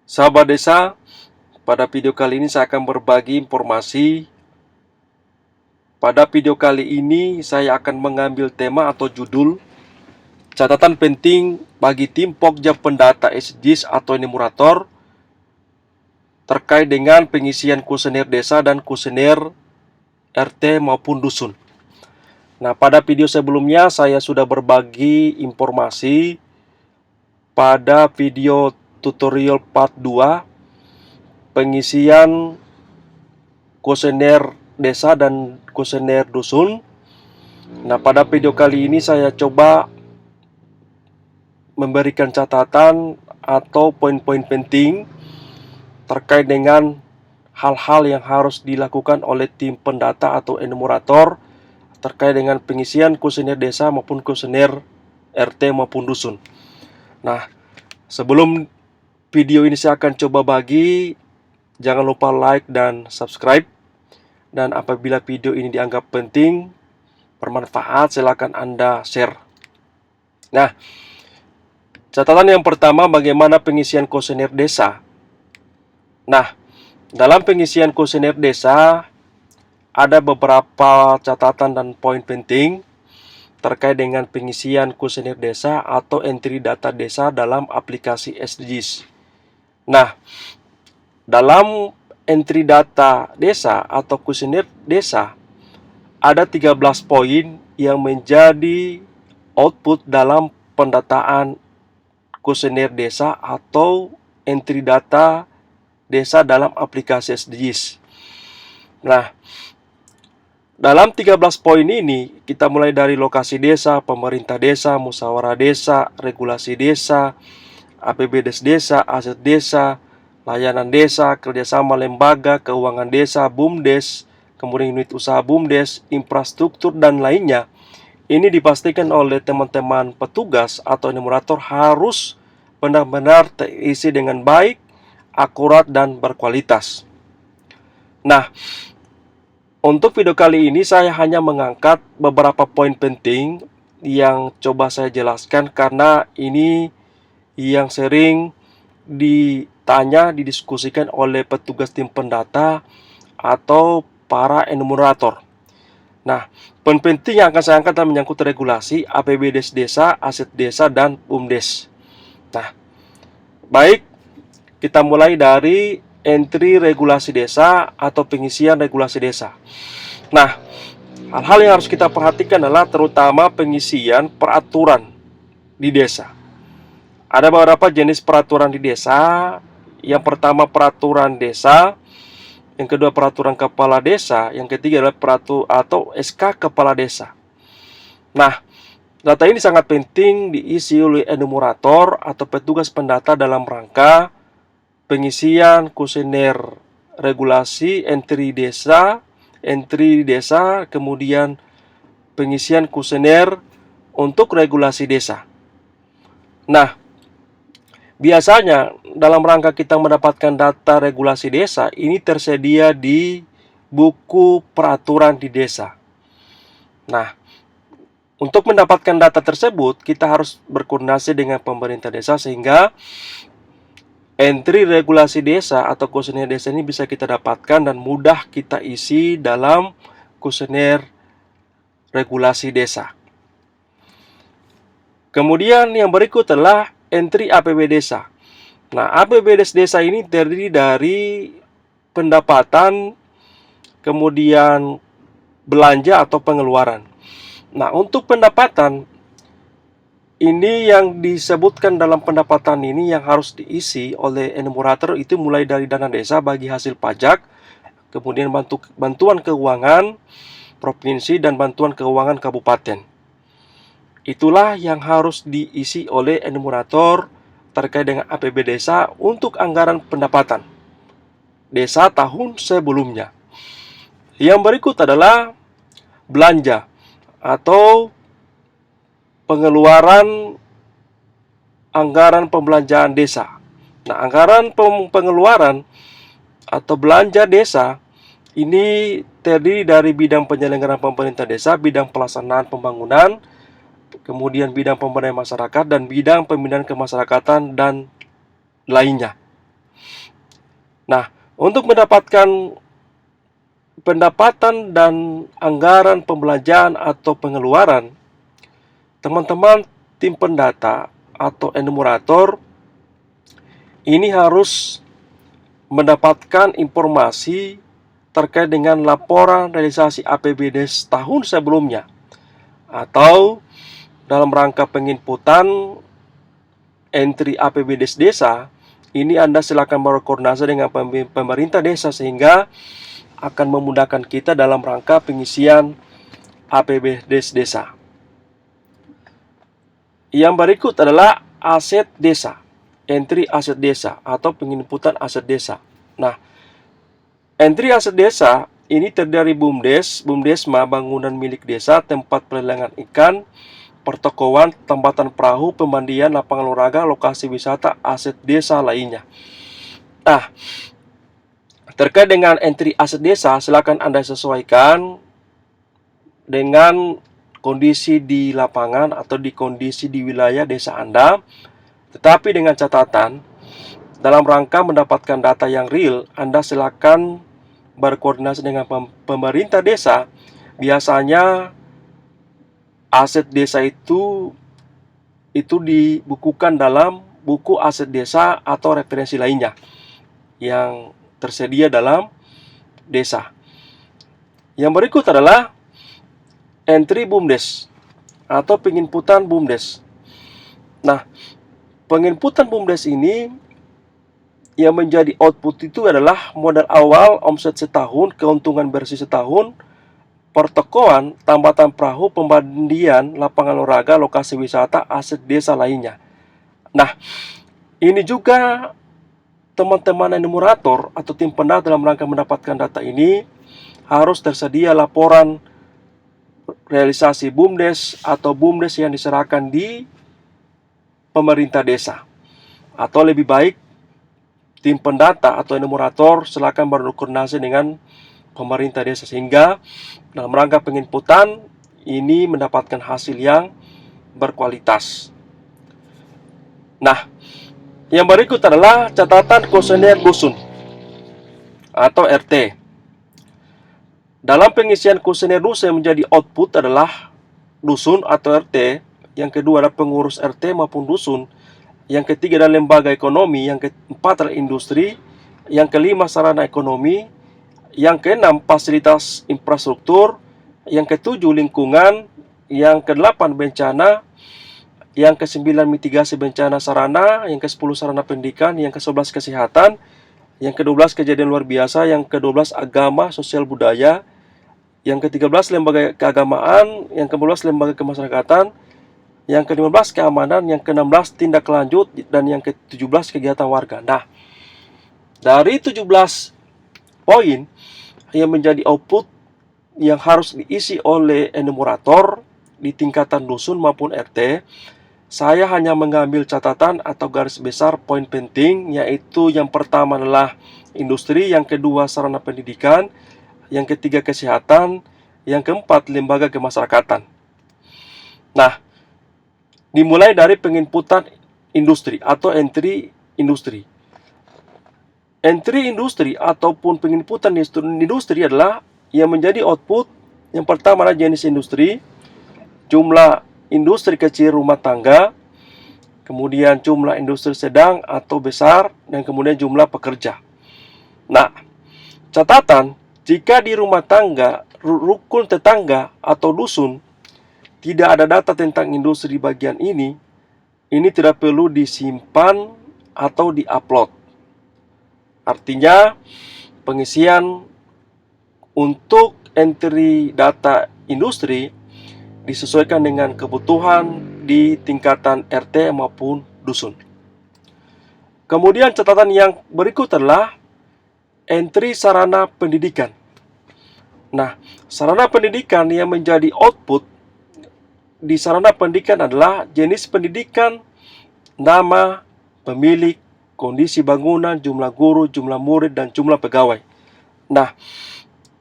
Sahabat desa, pada video kali ini saya akan berbagi informasi. Pada video kali ini saya akan mengambil tema atau judul catatan penting bagi tim Pokja Pendata SDGs atau enumerator terkait dengan pengisian kuesioner desa dan kuesioner RT maupun dusun. Nah, pada video sebelumnya saya sudah berbagi informasi pada video tutorial part 2 pengisian kuesioner desa dan kuesioner dusun. Nah, pada video kali ini saya coba memberikan catatan atau poin-poin penting terkait dengan hal-hal yang harus dilakukan oleh tim pendata atau enumerator terkait dengan pengisian kuesioner desa maupun kuesioner RT maupun dusun. Nah, sebelum video ini saya akan coba bagi, jangan lupa like dan subscribe. Dan apabila video ini dianggap penting, bermanfaat, silakan Anda share. Nah, catatan yang pertama, bagaimana pengisian kuesioner desa. Nah, dalam pengisian kuesioner desa ada beberapa catatan dan poin penting terkait dengan pengisian kuesioner desa atau entry data desa dalam aplikasi SDGs. Nah, dalam entry data desa atau kuesioner desa ada 13 poin yang menjadi output dalam pendataan kuesioner desa atau entry data desa dalam aplikasi SDGs. Nah, dalam 13 poin ini kita mulai dari lokasi desa, pemerintah desa, musyawarah desa, regulasi desa, APBDes desa, aset desa, layanan desa, kerjasama lembaga, keuangan desa, BUMDes, kemudian unit usaha BUMDes, infrastruktur, dan lainnya. Ini dipastikan oleh teman-teman petugas atau enumerator harus benar-benar terisi dengan baik, akurat, dan berkualitas. Nah, untuk video kali ini saya hanya mengangkat beberapa poin penting yang coba saya jelaskan karena ini yang sering ditanya, didiskusikan oleh petugas tim pendata atau para enumerator. Nah, poin penting yang akan saya angkat adalah menyangkut regulasi, APBDes desa, aset desa, dan BUMDes. Nah, baik, kita mulai dari entry regulasi desa atau pengisian regulasi desa. Nah, hal-hal yang harus kita perhatikan adalah terutama pengisian peraturan di desa. Ada beberapa jenis peraturan di desa. Yang pertama peraturan desa, yang kedua peraturan kepala desa, yang ketiga adalah peraturan atau SK kepala desa. Nah, data ini sangat penting diisi oleh enumerator atau petugas pendata dalam rangka pengisian kuesioner regulasi entry desa, kemudian pengisian kuesioner untuk regulasi desa. Nah, biasanya dalam rangka kita mendapatkan data regulasi desa, ini tersedia di buku peraturan di desa. Nah, untuk mendapatkan data tersebut, kita harus berkoordinasi dengan pemerintah desa sehingga entry regulasi desa atau kuesioner desa ini bisa kita dapatkan dan mudah kita isi dalam kuesioner regulasi desa. Kemudian yang berikut adalah entry APB desa. Nah, APBDes desa ini terdiri dari pendapatan, kemudian belanja atau pengeluaran. Nah, untuk pendapatan, ini yang disebutkan dalam pendapatan ini yang harus diisi oleh enumerator itu mulai dari dana desa bagi hasil pajak, kemudian bantuan keuangan provinsi dan bantuan keuangan kabupaten. Itulah yang harus diisi oleh enumerator terkait dengan APB desa untuk anggaran pendapatan desa tahun sebelumnya. Yang berikut adalah belanja atau pengeluaran anggaran pembelanjaan desa. Nah, anggaran pengeluaran atau belanja desa ini terdiri dari bidang penyelenggaraan pemerintah desa, bidang pelaksanaan pembangunan, kemudian bidang pemberdayaan masyarakat, dan bidang pembinaan kemasyarakatan dan lainnya. Untuk mendapatkan pendapatan dan anggaran pembelanjaan atau pengeluaran, teman-teman tim pendata atau enumerator ini harus mendapatkan informasi terkait dengan laporan realisasi APBD tahun sebelumnya, atau dalam rangka penginputan entry APBD desa. Ini Anda silakan berkoordinasi dengan pemerintah desa sehingga akan memudahkan kita dalam rangka pengisian APBD desa. Yang berikut adalah aset desa, entry aset desa atau penginputan aset desa. Nah, entry aset desa ini terdiri dari BUMDes, BUMDesma, bangunan milik desa, tempat pelelangan ikan, pertokoan, tambatan perahu, pemandian, lapangan olahraga, lokasi wisata, aset desa lainnya. Nah, terkait dengan entry aset desa, silakan Anda sesuaikan dengan kondisi di lapangan atau di kondisi di wilayah desa Anda. Tetapi dengan catatan, dalam rangka mendapatkan data yang real, Anda silakan berkoordinasi dengan pemerintah desa. Biasanya aset desa itu dibukukan dalam buku aset desa atau referensi lainnya yang tersedia dalam desa. Yang berikut adalah entry BUMDes atau penginputan BUMDes. Nah, penginputan BUMDes ini yang menjadi output itu adalah modal awal, omset setahun, keuntungan bersih setahun, pertokoan, tambatan perahu, pemandian, lapangan olahraga, lokasi wisata, aset desa lainnya. Nah, ini juga teman-teman enumerator atau tim pendata dalam rangka mendapatkan data ini harus tersedia laporan realisasi BUMDes atau BUMDes yang diserahkan di pemerintah desa. Atau lebih baik tim pendata atau enumerator silakan berkoordinasi dengan pemerintah desa sehingga dalam rangka penginputan ini mendapatkan hasil yang berkualitas. Nah, yang berikut adalah catatan kuesioner dusun atau RT. Dalam pengisian kuesioner dusun yang menjadi output adalah dusun atau RT. Yang kedua adalah pengurus RT maupun dusun. Yang ketiga adalah lembaga ekonomi. Yang keempat adalah industri. Yang kelima sarana ekonomi. Yang keenam fasilitas infrastruktur. Yang ketujuh lingkungan. Yang kedelapan bencana. Yang kesembilan mitigasi bencana sarana. Yang ke-10 sarana pendidikan. Yang ke-11 kesehatan. Yang ke-12 kejadian luar biasa. Yang ke-12 agama, sosial budaya. Yang ke-13 lembaga keagamaan. Yang ke-14 lembaga kemasyarakatan. Yang ke-15 keamanan. Yang ke-16 tindak lanjut. Dan yang ke-17 kegiatan warga. Nah, dari 17 poin yang menjadi output yang harus diisi oleh enumerator di tingkatan dusun maupun RT, saya hanya mengambil catatan atau garis besar poin penting, yaitu yang pertama adalah industri, yang kedua sarana pendidikan, yang ketiga kesehatan, yang keempat lembaga kemasyarakatan. Nah, dimulai dari penginputan industri atau entry industri. Entry industri ataupun penginputan industri adalah yang menjadi output. Yang pertama adalah jenis industri, jumlah industri kecil rumah tangga, kemudian jumlah industri sedang atau besar, dan kemudian jumlah pekerja. Nah, catatan, jika di rumah tangga, rukun tetangga atau dusun tidak ada data tentang industri bagian ini tidak perlu disimpan atau diupload. Artinya, pengisian untuk entry data industri disesuaikan dengan kebutuhan di tingkatan RT maupun dusun. Kemudian catatan yang berikut adalah entry sarana pendidikan. Nah, sarana pendidikan yang menjadi output di sarana pendidikan adalah jenis pendidikan, nama, pemilik, kondisi bangunan, jumlah guru, jumlah murid, dan jumlah pegawai. Nah,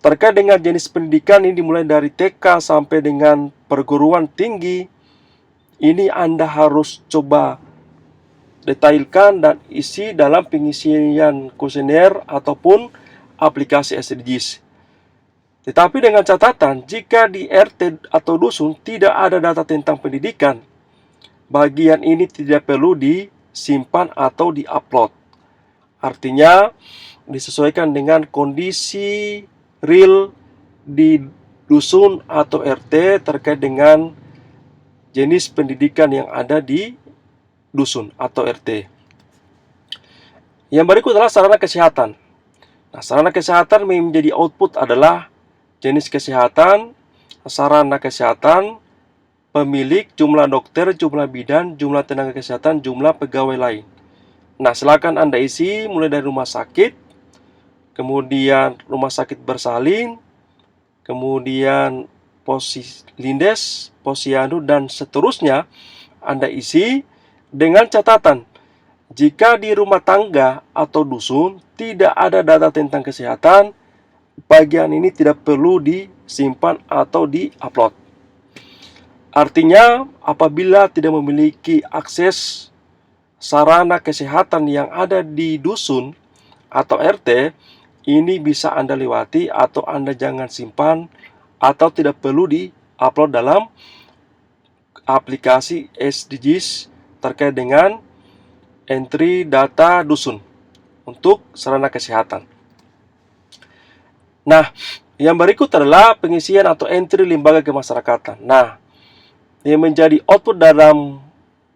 terkait dengan jenis pendidikan ini dimulai dari TK sampai dengan perguruan tinggi. Ini Anda harus coba detailkan dan isi dalam pengisian kuesioner ataupun aplikasi SDGs. Tetapi dengan catatan, jika di RT atau dusun tidak ada data tentang pendidikan, bagian ini tidak perlu disimpan atau diupload. Artinya, disesuaikan dengan kondisi real di dusun atau RT terkait dengan jenis pendidikan yang ada di dusun atau RT. Yang berikut adalah sarana kesehatan. Nah, sarana kesehatan menjadi output adalah jenis kesehatan, sarana kesehatan, pemilik, jumlah dokter, jumlah bidan, jumlah tenaga kesehatan, jumlah pegawai lain. Nah, silakan Anda isi mulai dari rumah sakit, kemudian rumah sakit bersalin, kemudian Poslindes, Posyandu, dan seterusnya. Anda isi dengan catatan, jika di rumah tangga atau dusun tidak ada data tentang kesehatan, bagian ini tidak perlu disimpan atau diupload. Artinya, apabila tidak memiliki akses sarana kesehatan yang ada di dusun atau RT, ini bisa Anda lewati atau Anda jangan simpan atau tidak perlu di-upload dalam aplikasi SDGs terkait dengan entry data dusun untuk sarana kesehatan. Nah, yang berikut adalah pengisian atau entry lembaga kemasyarakatan. Nah, yang menjadi output dalam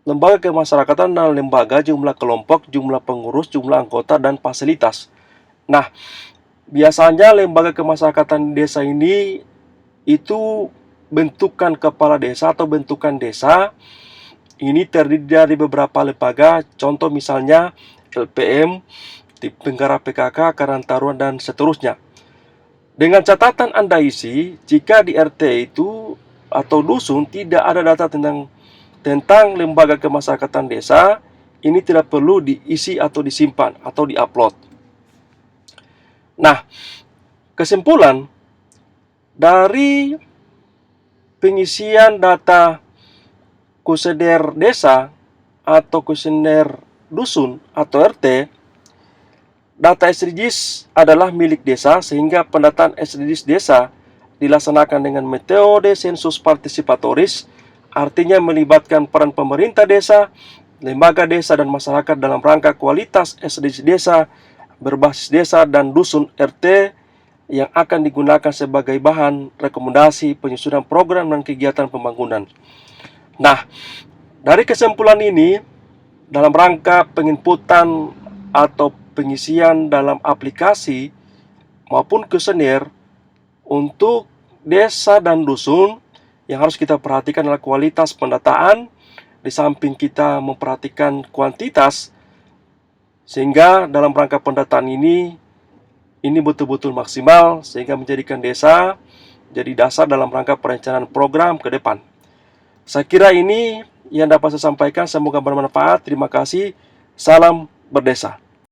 lembaga kemasyarakatan adalah lembaga, jumlah kelompok, jumlah pengurus, jumlah anggota, dan fasilitas. Nah, biasanya lembaga kemasyarakatan desa ini itu bentukan kepala desa atau bentukan desa ini terdiri dari beberapa lembaga, contoh misalnya LPM, Penggara PKK, Karang Taruna, dan seterusnya. Dengan catatan Anda isi, jika di RT itu atau dusun tidak ada data tentang lembaga kemasyarakatan desa, ini tidak perlu diisi atau disimpan atau diupload. Nah, kesimpulan dari pengisian data kuesioner desa atau kuesioner dusun atau RT, data SDGs adalah milik desa, sehingga pendataan SDGs desa dilaksanakan dengan metode sensus partisipatoris, artinya melibatkan peran pemerintah desa, lembaga desa, dan masyarakat dalam rangka kualitas SDGs desa, berbasis desa, dan dusun RT yang akan digunakan sebagai bahan rekomendasi penyusunan program dan kegiatan pembangunan. Nah, dari kesimpulan ini, dalam rangka penginputan atau pengisian dalam aplikasi maupun kuesioner untuk desa dan dusun, yang harus kita perhatikan adalah kualitas pendataan, di samping kita memperhatikan kuantitas, sehingga dalam rangka pendataan ini betul-betul maksimal, sehingga menjadikan desa jadi dasar dalam rangka perencanaan program ke depan. Saya kira ini yang dapat saya sampaikan, semoga bermanfaat. Terima kasih. Salam berdesa.